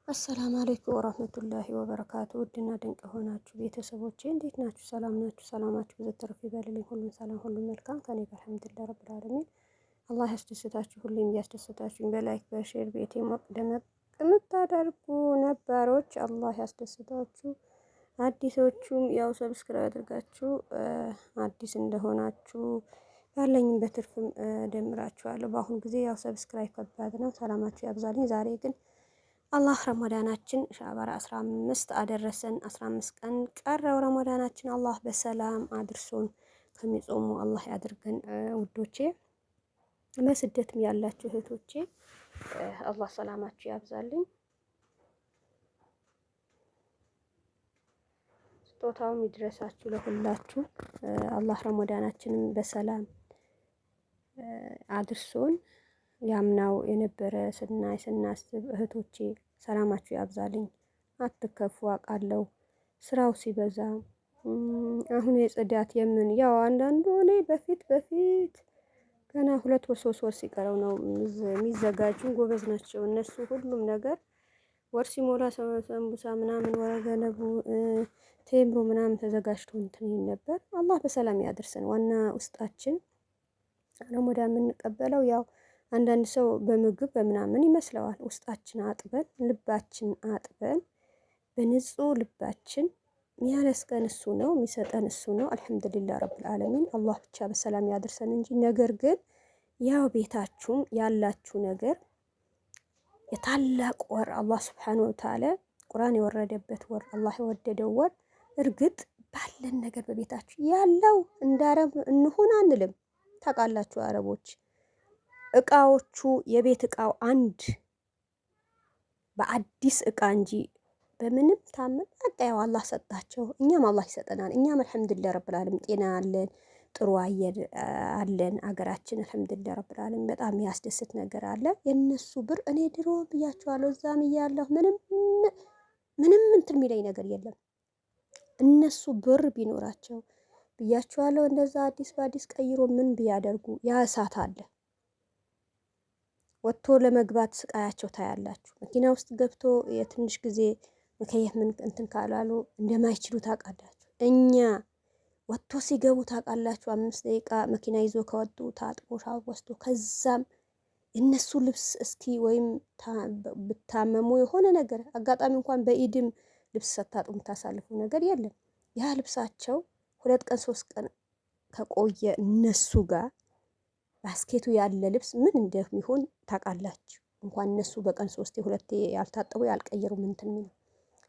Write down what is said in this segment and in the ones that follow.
አሰላሙ አለይኩም ወራህመቱላሂ ወበረካቱ። ውድና ድንቅ የሆናችሁ ቤተሰቦቼ እንዴት ናችሁ? ሰላም ናችሁ? ሰላማችሁ ብዙ ትርፍ ይበልልኝ። ሁሉም ሰላም፣ ሁሉም መልካም ከኔ ጋር አልሐምዱሊላህ ረብል ዓለሚን። አላህ ያስደስታችሁ፣ ሁሌም እያስደስታችሁኝ በላይክ በሼር ቤቴ ሞቅ ደመቅ የምታደርጉ ነባሮች አላህ ያስደስታችሁ። አዲሶቹም ያው ሰብስክራይብ አድርጋችሁ አዲስ እንደሆናችሁ ያለኝን በትርፍም ደምራችኋለሁ። በአሁኑ ጊዜ ያው ሰብስክራይብ ከባድ ነው። ሰላማችሁ ያብዛልኝ። ዛሬ ግን አላህ ረመዳናችን ሻዕባን 15 አደረሰን። 15 ቀን ቀረው ረመዳናችን። አላህ በሰላም አድርሶን ከሚጾሙ አላህ ያድርገን ውዶቼ። በስደትም ያላችሁ እህቶቼ አላህ ሰላማችሁ ያብዛልኝ። ስጦታውም ይድረሳችሁ ለሁላችሁ። አላህ ረመዳናችንን በሰላም አድርሶን ያምናው የነበረ ስናይ ስናስብ እህቶቼ ሰላማችሁ ያብዛልኝ። አትከፉ፣ አውቃለሁ ስራው ሲበዛ አሁን የጽዳት የምን ያው አንዳንዱ እኔ በፊት ገና 2 ወር 3 ወር ሲቀረው ነው የሚዘጋጁ። ጎበዝ ናቸው እነሱ። ሁሉም ነገር ወር ሲሞላ ሰንቡሳ ምናምን ወረገነቡ ቴምሮ ምናምን ተዘጋጅቶ እንትን ይል ነበር። አላህ በሰላም ያድርሰን። ዋና ውስጣችን ረመዳን የምንቀበለው ያው አንዳንድ ሰው በምግብ በምናምን ይመስለዋል። ውስጣችን አጥበን ልባችን አጥበን በንጹህ ልባችን የሚያነስከን እሱ ነው፣ የሚሰጠን እሱ ነው። አልሐምዱሊላህ ረብል ዓለሚን። አላህ ብቻ በሰላም ያድርሰን እንጂ ነገር ግን ያው ቤታችሁም ያላችሁ ነገር የታላቅ ወር አላህ ሱብሓነሁ ወተዓላ ቁርአን የወረደበት ወር አላህ የወደደው ወር እርግጥ ባለን ነገር በቤታችሁ ያለው እንደ አረብ እንሆን አንልም። ታውቃላችሁ አረቦች እቃዎቹ የቤት እቃው አንድ በአዲስ እቃ እንጂ በምንም ታምር በቃ ያው አላህ ሰጣቸው፣ እኛም አላህ ይሰጠናል። እኛም አልሐምዱሊላህ ረብል ዓለሚን ጤና አለን፣ ጥሩ አየር አለን። አገራችን አልሐምዱሊላህ ረብል ዓለሚን በጣም የሚያስደስት ነገር አለ። የነሱ ብር እኔ ድሮ ብያቸዋለሁ፣ እዛም እያለሁ ምንም እንትን የሚለኝ ነገር የለም። እነሱ ብር ቢኖራቸው ብያቸዋለሁ፣ እንደዛ አዲስ በአዲስ ቀይሮ ምን ቢያደርጉ ያ እሳት አለ ወጥቶ ለመግባት ስቃያቸው ታያላችሁ። መኪና ውስጥ ገብቶ የትንሽ ጊዜ መከየፍ ምን እንትን ካላሉ እንደማይችሉ ታውቃላችሁ። እኛ ወጥቶ ሲገቡ ታውቃላችሁ። 5 ደቂቃ መኪና ይዞ ከወጡ ታጥቦ ሻወር ወስዶ ከዛም እነሱ ልብስ እስኪ ወይም ብታመሙ የሆነ ነገር አጋጣሚ እንኳን በኢድም ልብስ ሰታጡ የምታሳልፉ ነገር የለም። ያ ልብሳቸው 2 ቀን 3 ቀን ከቆየ እነሱ ጋር ባስኬቱ ያለ ልብስ ምን እንደሚሆን ታውቃላችሁ። እንኳን እነሱ በቀን 3 2 ያልታጠቡ ያልቀየሩ ምን እንትን ነው።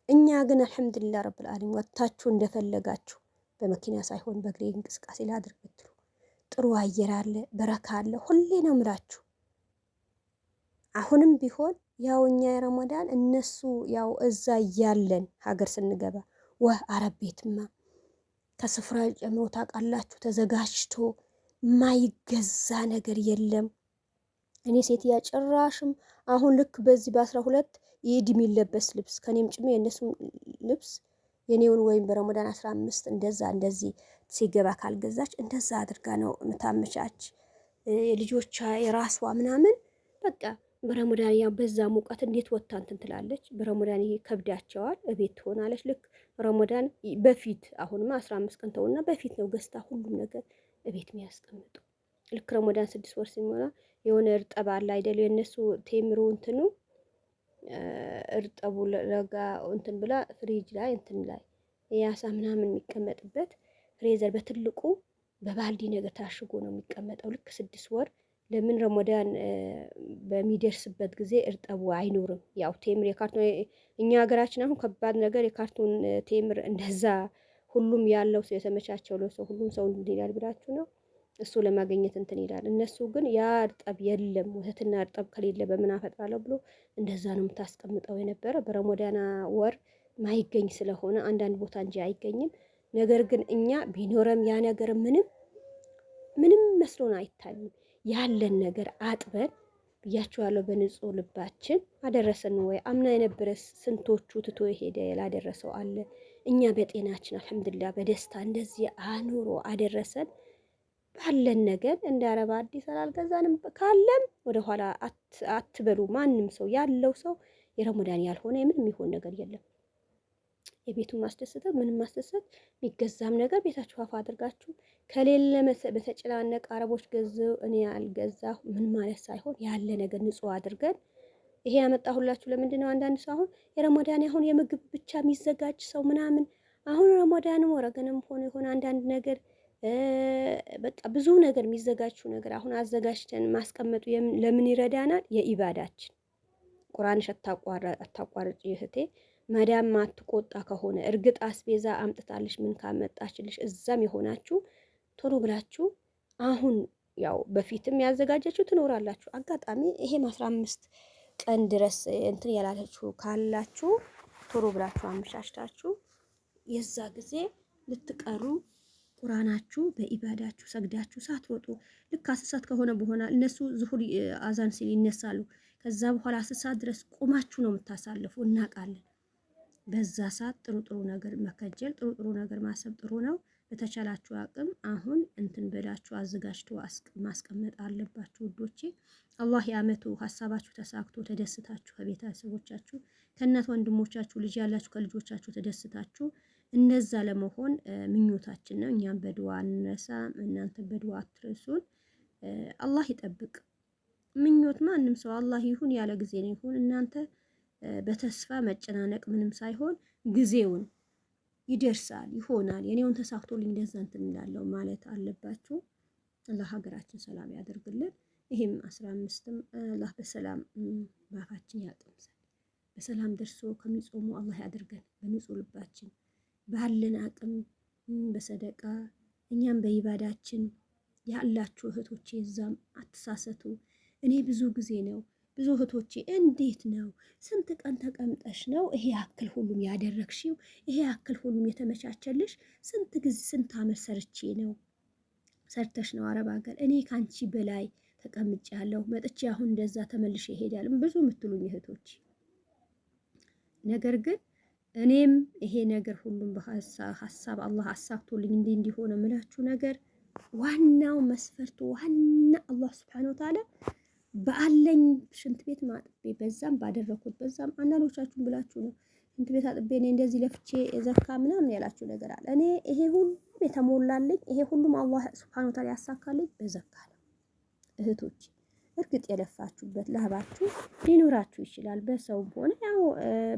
እኛ ግን አልሐምዱሊላህ ረብል ዓለሚን ወጥታችሁ እንደፈለጋችሁ በመኪና ሳይሆን በእግሬ እንቅስቃሴ ላድርግ ብትሉ ጥሩ አየር አለ፣ በረካ አለ። ሁሌ ነው ምላችሁ። አሁንም ቢሆን ያው እኛ የረመዳን እነሱ ያው እዛ ያለን ሀገር ስንገባ አረብ ቤትማ ከስፍራ ጨምሮ ታውቃላችሁ ተዘጋጅቶ ማይገዛ ነገር የለም። እኔ ሴትያ ጭራሽም አሁን ልክ በዚህ በ12 ኢድ የሚለበስ ልብስ ከኔም ጭሜ የነሱም ልብስ የኔውን ወይም በረመዳን 15 እንደዚህ ሲገባ ካልገዛች እንደዛ አድርጋ ነው ምታመቻች። የልጆቿ የራሷ ምናምን በቃ በረመዳን ያው በዛ ሙቀት እንዴት ወጣ እንትን ትላለች። በረመዳን ይሄ ከብዳቸዋል፣ እቤት ትሆናለች። ልክ ረመዳን በፊት አሁንማ 15 ቀን ተውና በፊት ነው ገዝታ ሁሉም ነገር እቤት የሚያስቀምጡ። ልክ ረመዳን 6 ወር ሲሞላ የሆነ እርጠብ አለ አይደል? የነሱ ቴምሩ እንትኑ እርጠቡ ለጋ እንትን ብላ ፍሪጅ ላይ እንትን ላይ ያሳ ምናምን የሚቀመጥበት ፍሬዘር በትልቁ በባልዲ ነገር ታሽጎ ነው የሚቀመጠው። ልክ 6 ወር ለምን ረመዳን በሚደርስበት ጊዜ እርጠቡ አይኖርም። ያው ቴምር የካርቶን እኛ ሀገራችን አሁን ከባድ ነገር የካርቶን ቴምር እንደዛ ሁሉም ያለው ሰው የተመቻቸው ለሰው ሁሉም ሰው እንዲላል ብላችሁ ነው እሱ ለማግኘት እንትን ይላል። እነሱ ግን ያ እርጠብ የለም። ወተትና እርጠብ ከሌለ በምን አፈጥራለሁ ብሎ እንደዛ ነው የምታስቀምጠው የነበረ። በረመዳና ወር ማይገኝ ስለሆነ አንዳንድ ቦታ እንጂ አይገኝም። ነገር ግን እኛ ቢኖረም ያ ነገር ምንም መስሎን አይታይም። ያለን ነገር አጥበን ብያችኋለሁ በንጹህ ልባችን አደረሰን ወይ አምና የነበረ ስንቶቹ ትቶ ሄደ ያላደረሰው አለ። እኛ በጤናችን አልሐምዱሊላህ በደስታ እንደዚህ አኑሮ አደረሰን። ባለን ነገር እንደ አረባ አዲስ አላልገዛንም። ካለም ወደ ኋላ አትበሉ። ማንም ሰው ያለው ሰው የረመዳን ያልሆነ ምንም ይሆን ነገር የለም። የቤቱን ማስደሰት ምንም ማስደሰት የሚገዛም ነገር ቤታችሁ አፋ አድርጋችሁ ከሌለ በተጨናነቀ አረቦች ገዘው እኔ አልገዛሁ ምን ማለት ሳይሆን ያለ ነገር ንጹህ አድርገን ይሄ ያመጣሁላችሁ ለምንድን ነው? አንዳንድ ሰው አሁን የረመዳን አሁን የምግብ ብቻ የሚዘጋጅ ሰው ምናምን አሁን ረመዳንም ወረገንም ሆነ አንዳንድ ነገር በቃ ብዙ ነገር የሚዘጋጁ ነገር አሁን አዘጋጅተን ማስቀመጡ ለምን ይረዳናል? የኢባዳችን ቁርአንሽ አታቋርጪ እህቴ። መዳም ማትቆጣ ከሆነ እርግጥ አስቤዛ አምጥታለሽ ምን ካመጣችልሽ እዛም የሆናችሁ ቶሎ ብላችሁ አሁን ያው በፊትም ያዘጋጀችው ትኖራላችሁ። አጋጣሚ ይሄም 15 ቀን ድረስ እንትን ያላላችሁ ካላችሁ ቶሎ ብላችሁ አመሻሽታችሁ የዛ ጊዜ ልትቀሩ ቁርአናችሁ በኢባዳችሁ ሰግዳችሁ ሳትወጡ ልክ 10 ሰዓት ከሆነ በኋላ እነሱ ዙሁር አዛን ሲል ይነሳሉ። ከዛ በኋላ 10 ሰዓት ድረስ ቁማችሁ ነው የምታሳልፉ እናውቃለን። በዛ ሰዓት ጥሩ ነገር መከጀል ጥሩ ነገር ማሰብ ጥሩ ነው። በተቻላችሁ አቅም አሁን እንትን በላችሁ አዘጋጅቶ ማስቀመጥ አለባችሁ ውዶቼ። አላህ ያመቱ ሀሳባችሁ ተሳክቶ ተደስታችሁ ከቤተሰቦቻችሁ ከእናት ወንድሞቻችሁ ልጅ ያላችሁ ከልጆቻችሁ ተደስታችሁ እንደዛ ለመሆን ምኞታችን ነው። እኛም በዱዓ እንነሳም፣ እናንተ በዱዓ አትርሱን። አላህ ይጠብቅ። ምኞት ማንም ሰው አላህ ይሁን ያለ ጊዜ ነው ይሁን። እናንተ በተስፋ መጨናነቅ ምንም ሳይሆን ጊዜውን ይደርሳል ይሆናል። የኔውን ተሳክቶልኝ እንደዛ እንትን እላለሁ ማለት አለባችሁ። አላህ ሀገራችን ሰላም ያደርግልን። ይሄም 15ም አላህ በሰላም ባፋችን ያጥምሰን። በሰላም ደርሶ ከሚጾሙ አላህ ያደርገን። በንጹህ ልባችን ባለን አቅም በሰደቃ እኛም በኢባዳችን ያላችሁ እህቶቼ እዛም አትሳሰቱ። እኔ ብዙ ጊዜ ነው ብዙ እህቶቼ እንዴት ነው ስንት ቀን ተቀምጠሽ ነው ይሄ ያክል ሁሉም ያደረግሽው? ይሄ ያክል ሁሉም የተመቻቸልሽ? ስንት ጊዜ ስንት አመት ሰርተሽ ነው አረብ ሀገር? እኔ ካንቺ በላይ ተቀምጬ ያለሁ መጥቼ አሁን እንደዛ ተመልሼ ይሄዳል ብዙ የምትሉኝ እህቶች፣ ነገር ግን እኔም ይሄ ነገር ሁሉም በሐሳብ አላህ አሳክቶልኝ እንዲሆነ ምላችሁ ነገር ዋናው መስፈርቱ ዋና አላህ Subhanahu Wa Ta'ala በአለኝ ሽንት ቤት ማጥቤ በዛም ባደረኩት በዛም አንዳንዶቻችሁን ብላችሁ ነው ሽንት ቤት አጥቤ እኔ እንደዚህ ለፍቼ ዘካ ምናምን ያላችሁ ነገር አለ። እኔ ይሄ ሁሉም የተሞላልኝ ይሄ ሁሉም አላህ Subhanahu Wa Ta'ala ያሳካልኝ በዘካ ነው እህቶች። እርግጥ የለፋችሁበት ላባችሁ ሊኖራችሁ ይችላል። በሰውም ሆነ ያው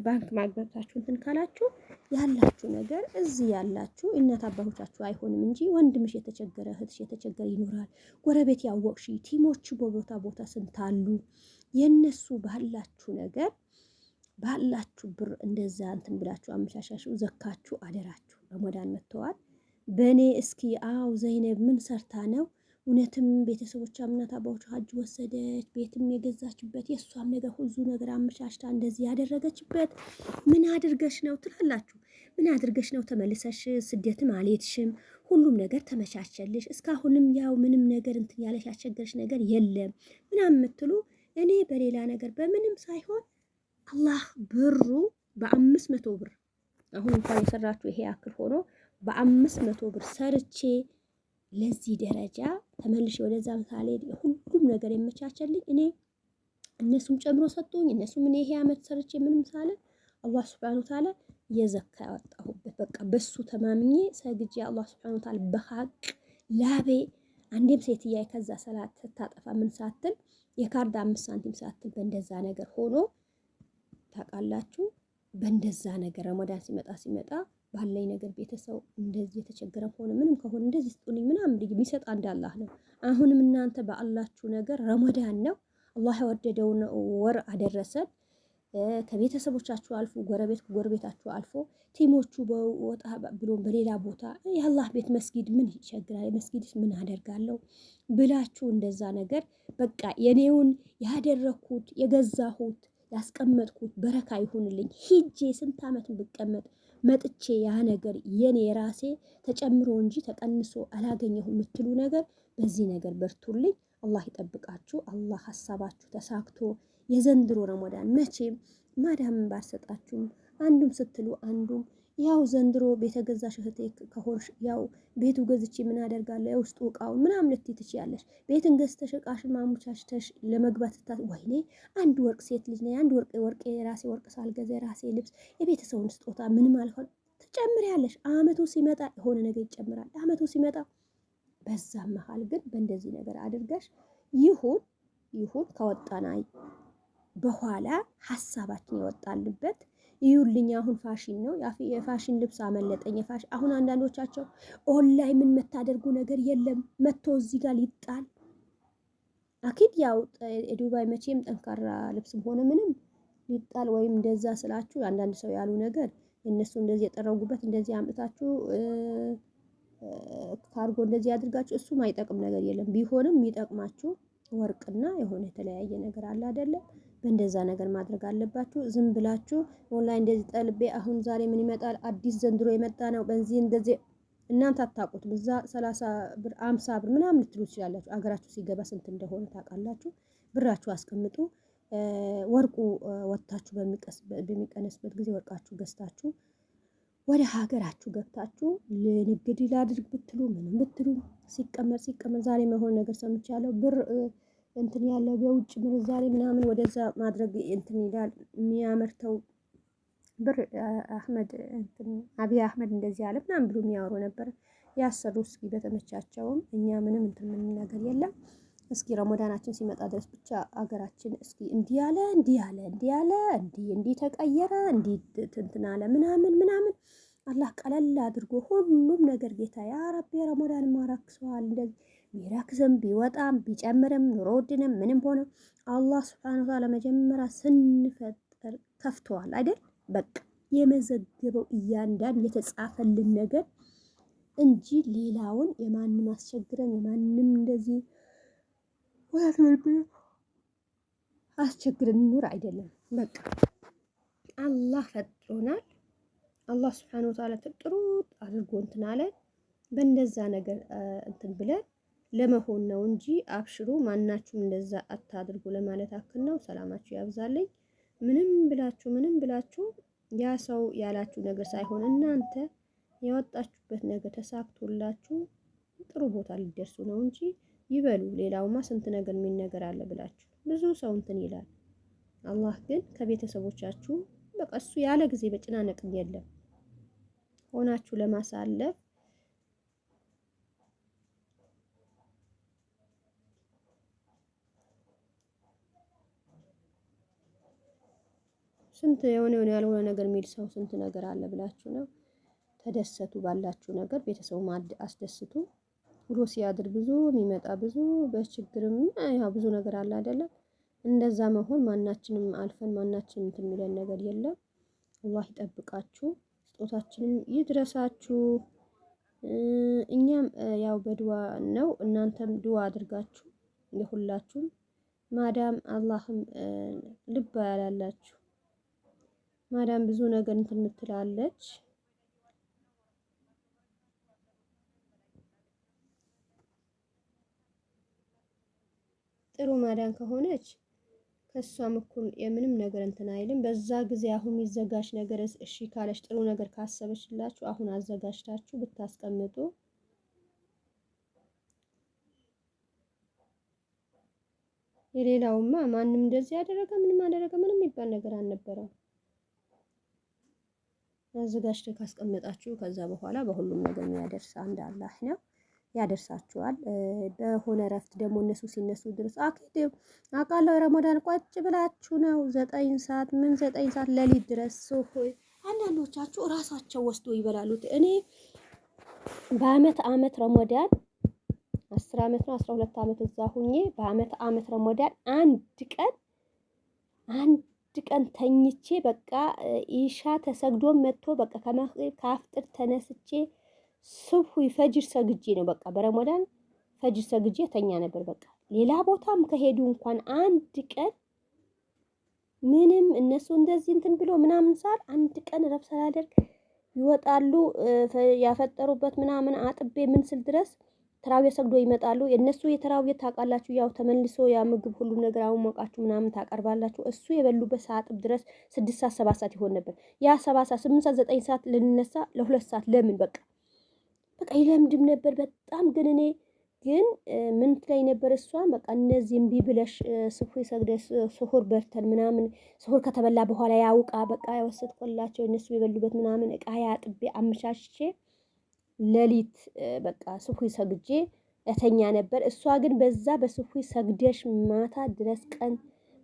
ባንክ ማግባታችሁ እንትን ካላችሁ ያላችሁ ነገር እዚህ ያላችሁ እናት አባቶቻችሁ አይሆንም እንጂ ወንድምሽ የተቸገረ እህትሽ የተቸገረ ይኖራል። ጎረቤት ያወቅሽ ቲሞች ቦታ ስንት አሉ። የነሱ ባላችሁ ነገር ባላችሁ ብር እንደዛ እንትን ብላችሁ አመሻሻችሁ ዘካችሁ አደራችሁ። ረመዳን መጥተዋል። በኔ እስኪ አው ዘይነብ ምን ሰርታ ነው እውነትም ቤተሰቦቿ እናት አባቶቿ ሀጅ ወሰደች ቤትም የገዛችበት የሷም ነገር ሁሉ ነገር አመሻሽታ እንደዚህ ያደረገችበት ምን አድርገሽ ነው ትላላችሁ? ምን አድርገሽ ነው ተመልሰሽ ስደትም አልሄድሽም? ሁሉም ነገር ተመቻቸልሽ? እስካሁንም ያው ምንም ነገር እንትን ያለሽ ያስቸገረሽ ነገር የለም ምናምን የምትሉ እኔ በሌላ ነገር በምንም ሳይሆን አላህ ብሩ በ500 ብር አሁን እንኳን የሰራችሁ ይሄ ያክል ሆኖ በ500 ብር ሰርቼ ለዚህ ደረጃ ተመልሼ ወደዛ ምሳሌ ሁሉም ነገር የመቻቸልኝ እኔ እነሱም ጨምሮ ሰጡኝ። እነሱም እኔ ይሄ አመት ሰርቼ ምንም ሳለ አላህ Subhanahu Wa Ta'ala የዘካ ያወጣሁበት በቃ በሱ ተማምኜ ሰግጄ አላህ Subhanahu Wa Ta'ala በሐቅ ላቤ አንዴም ሴትያ ከዛ ሰላት ተታጠፋ ምን ሳትል የካርድ 5 ሳንቲም ሳትል በእንደዛ ነገር ሆኖ ታውቃላችሁ። በእንደዛ ነገር ረመዳን ሲመጣ ባለኝ ነገር ቤተሰብ እንደዚህ የተቸገረ ሆነ ምንም ከሆነ እንደዚህ ስጡልኝ ምናምን የሚሰጥ አንድ አላህ ነው። አሁንም እናንተ በአላችሁ ነገር ረመዳን ነው አላህ የወደደውን ወር አደረሰን። ከቤተሰቦቻችሁ አልፎ ጎረቤታችሁ አልፎ ቲሞቹ በወጣ ብሎ በሌላ ቦታ የአላህ ቤት መስጊድ ምን ይቸግራል? መስጊድስ ምን አደርጋለሁ ብላችሁ እንደዛ ነገር በቃ የኔውን ያደረኩት የገዛሁት ያስቀመጥኩት በረካ ይሁንልኝ ሂጄ ስንት አመት ብቀመጥ መጥቼ ያ ነገር የኔ ራሴ ተጨምሮ እንጂ ተቀንሶ አላገኘሁም የምትሉ ነገር በዚህ ነገር በርቱልኝ። አላህ ይጠብቃችሁ። አላህ ሐሳባችሁ ተሳክቶ የዘንድሮ ረመዳን መቼም ማዳምን ባሰጣችሁም አንዱም ስትሉ አንዱም ያው ዘንድሮ ቤተ ገዛሽ እህቴ ከሆንሽ ያው ቤቱ ገዝቼ ምን አደርጋለሁ የውስጡ እቃውን ምናምን ልትይ ትችያለሽ። ቤትን ገዝተሽ እቃሽን ማሙቻችተሽ ለመግባት ወይኔ አንድ ወርቅ ሴት ልጅ ነኝ አንድ ወርቅ የራሴ ወርቅ ሳልገዛ የራሴ ልብስ የቤተሰቡን ስጦታ ምንም አልሆን ትጨምሪያለሽ። አመቱ ሲመጣ የሆነ ነገር ይጨምራል። አመቱ ሲመጣ በዛ መሀል ግን በእንደዚህ ነገር አድርገሽ ይሁን ከወጣናይ በኋላ ሀሳባችን ይወጣልበት ይዩልኝ። አሁን ፋሽን ነው የፋሽን ልብስ አመለጠኝ የፋሽን አሁን አንዳንዶቻቸው ኦንላይን ምን መታደርጉ ነገር የለም መጥቶ እዚህ ጋር ሊጣል አኪድ ያው ዱባይ መቼም ጠንካራ ልብስም ሆነ ምንም ሊጣል ወይም እንደዛ ስላችሁ አንዳንድ ሰው ያሉ ነገር እነሱ እንደዚህ የጠረጉበት እንደዚህ አምጥታችሁ ካርጎ እንደዚህ አድርጋችሁ እሱም አይጠቅም ነገር የለም። ቢሆንም የሚጠቅማችሁ ወርቅና የሆነ የተለያየ ነገር አለ አይደለም። በእንደዛ ነገር ማድረግ አለባችሁ። ዝም ብላችሁ ኦንላይን እንደዚህ ጠልቤ አሁን ዛሬ ምን ይመጣል አዲስ ዘንድሮ የመጣ ነው በዚህ እንደዚህ እናንተ አታውቁት በዛ 30 ብር 50 ብር ምናምን ልትሉ ትችላላችሁ። አገራችሁ ሲገባ ስንት እንደሆነ ታውቃላችሁ። ብራችሁ አስቀምጡ። ወርቁ ወጣችሁ በሚቀነስበት ጊዜ ወርቃችሁ ገዝታችሁ ወደ ሀገራችሁ ገብታችሁ ለንግድ ላድርግ ብትሉ ምንም ብትሉ ሲቀመጥ ዛሬ መሆን ነገር ሰምቻለሁ። ብር እንትን ያለው በውጭ ምንዛሬ ምናምን ወደዛ ማድረግ እንትን ይላል የሚያመርተው ብር አህመድ እንትን አብይ አህመድ እንደዚህ አለ ምናምን ብሎ የሚያወሩ ነበር። ያሰሩ እስኪ በተመቻቸውም እኛ ምንም እንትን ምን ነገር የለም። እስኪ ረመዳናችን ሲመጣ ድረስ ብቻ አገራችን እስኪ እንዲህ ተቀየረ እንዲህ እንትን አለ ምናምን አላህ ቀለል አድርጎ ሁሉም ነገር ጌታ ያ ረቢ ረመዳን ማራክሰዋል። እንደዚህ ቢረክስም ቢወጣም ቢጨምርም ኑሮ ውድንም ምንም ሆነ አላህ ሱብሓነሁ ወተዓላ መጀመሪያ ስንፈጠር ከፍተዋል አይደል? በቃ የመዘገበው እያንዳንዱ የተጻፈልን ነገር እንጂ ሌላውን የማንም አስቸግረን የማንም እንደዚህ ወላት መልኩ አስቸግረን ኑር አይደለም። በቃ አላህ ፈጥሮናል። አላህ ሱብሓነሁ ወተዓላ ጥሩ አድርጎ እንትን አለን። በእንደዛ ነገር እንትን ብለን ለመሆን ነው እንጂ አብሽሩ ማናችሁም እንደዛ አታድርጉ ለማለት አክል ነው። ሰላማችሁ ያብዛልኝ። ምንም ብላችሁ ያ ሰው ያላችሁ ነገር ሳይሆን እናንተ ያወጣችሁበት ነገር ተሳክቶላችሁ ጥሩ ቦታ ሊደርሱ ነው እንጂ ይበሉ ሌላውማ ስንት ነገር ምን ነገር አለ ብላችሁ ብዙ ሰው እንትን ይላል። አላህ ግን ከቤተሰቦቻችሁ በቃ እሱ ያለ ጊዜ በጭናነቅ የለም ሆናችሁ ለማሳለፍ ስንት የሆነ ያልሆነ ነገር የሚል ሰው ስንት ነገር አለ ብላችሁ ነው። ተደሰቱ ባላችሁ ነገር ቤተሰቡ አስደስቱ። ውሎ ሲያድር ብዙ የሚመጣ ብዙ በችግርም ያው ብዙ ነገር አለ አይደለም። እንደዛ መሆን ማናችንም አልፈን ማናችንም እንትን የሚለን ነገር የለም። አላህ ይጠብቃችሁ፣ ስጦታችንም ይድረሳችሁ። እኛም ያው በዱዓ ነው፣ እናንተም ዱዓ አድርጋችሁ ለሁላችሁም ማዳም አላህም ልብ ያላላችሁ ማዳም ብዙ ነገር እንትን ምትላለች። ጥሩ ማዳም ከሆነች ከሷም እኩል የምንም ነገር እንትን አይልም። በዛ ጊዜ አሁን የሚዘጋጅ ነገር እሺ ካለች ጥሩ ነገር ካሰበችላችሁ አሁን አዘጋጅታችሁ ብታስቀምጡ የሌላውማ ማንም እንደዚህ ያደረገ ምንም አደረገ ምንም የሚባል ነገር አልነበረም። አዘጋጅተው ካስቀመጣችሁ ከዛ በኋላ በሁሉም ነገር የሚያደርስ አንድ አላህ ነው፣ ያደርሳችኋል። በሆነ እረፍት ደግሞ እነሱ ሲነሱ ድረስ አኪድ አውቃለሁ ረመዳን ቋጭ ብላችሁ ነው 9 ሰዓት ሌሊት ድረስ ሶሆይ አንዳንዶቻችሁ እራሳቸው ወስዶ ይበላሉ። እኔ በአመት ረመዳን 10 አመት ነው 12 አመት እዛ ሁኜ በአመት ረመዳን አንድ ቀን ተኝቼ በቃ ኢሻ ተሰግዶ መጥቶ በቃ ከአፍጥር ተነስቼ ሱብሁ ፈጅር ሰግጄ ነው በቃ በረመዳን ፈጅር ሰግጄ ተኛ ነበር። በቃ ሌላ ቦታም ከሄዱ እንኳን አንድ ቀን ምንም እነሱ እንደዚህ እንትን ብሎ ምናምን ሳል አንድ ቀን ረፍት ሳላደርግ ይወጣሉ። ያፈጠሩበት ምናምን አጥቤ ምን ስል ድረስ ተራዊያ ሰግዶ ይመጣሉ። የእነሱ የተራዊያ ታውቃላችሁ፣ ያው ተመልሶ ያ ምግብ ሁሉም ነገር አሞቃችሁ ምናምን ታቀርባላችሁ። እሱ የበሉበት ሰዓት ድረስ 6 ሰዓት 7 ሰዓት ይሆን ነበር። ያ 7 ሰዓት 8 ሰዓት 9 ሰዓት ልንነሳ ለ2 ሰዓት ለምን በቃ ይለምድም ነበር በጣም። ግን እኔ ግን ምን ትለኝ ነበር እሷን በቃ እነዚህ እምቢ ብለሽ ስሁር ሰግደሽ ስሁር በርተን ምናምን ስሁር ከተበላ በኋላ ያውቃ በቃ ያወሰድኩላቸው እነሱ የበሉበት ምናምን እቃ ያጥቤ አመሻሽቼ ሌሊት በቃ ስሁር ሰግጄ እተኛ ነበር። እሷ ግን በዛ በስሁር ሰግደሽ ማታ ድረስ ቀን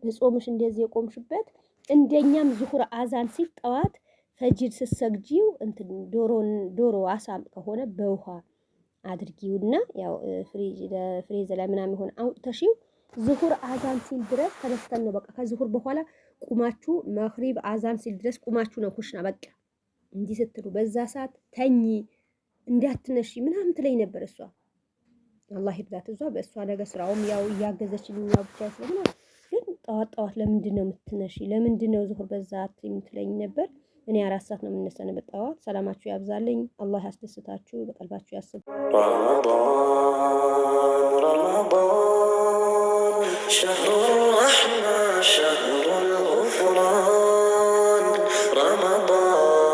በጾምሽ እንደዚህ የቆምሽበት እንደኛም ዙሁር አዛን ሲል ጠዋት ፈጅር ስትሰግጂው እንትን ዶሮ አሳም ከሆነ በውሃ አድርጊውና ያው ፍሪዝ ላይ ምናምን ሆነ አውጥተሽው ዙሁር አዛን ሲል ድረስ ተነስተን ነው በቃ ከዙሁር በኋላ ቁማችሁ መግሪብ አዛን ሲል ድረስ ቁማችሁ ነው ኩሽና በቃ እንዲህ ስትሉ በዛ ሰዓት ተኚ እንዳትነሺ ምናምን ትለኝ ነበር እሷ። አላህ ይብዛት እሷ በእሷ ነገር ስራውም ያው እያገዘችኝ ያው ብቻ ስለሆነ ግን ጠዋት ለምንድን ነው የምትነሺ ለምንድን ነው ዙሁር በዛ ትለኝ ነበር። እኔ 4 ሰዓት ነው የምነሳው በጠዋት። ሰላማችሁ ያብዛልኝ፣ አላህ ያስደስታችሁ፣ በቀልባችሁ ያስብ። ረመዳን ሸህሩ ረሕማ ሸህሩል ጉፍራን ረመዳን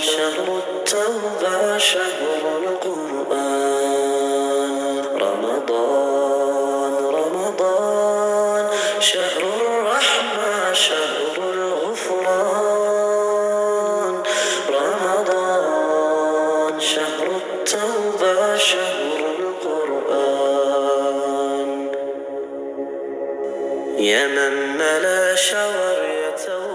ሸህሩ ተውባ ሸህሩል ቁርአን ረመዳን ሸህሩ ረሕማ ሸህሩል ጉፍራን شهر التوبة شهر القرآن يا من ملا شور يتوب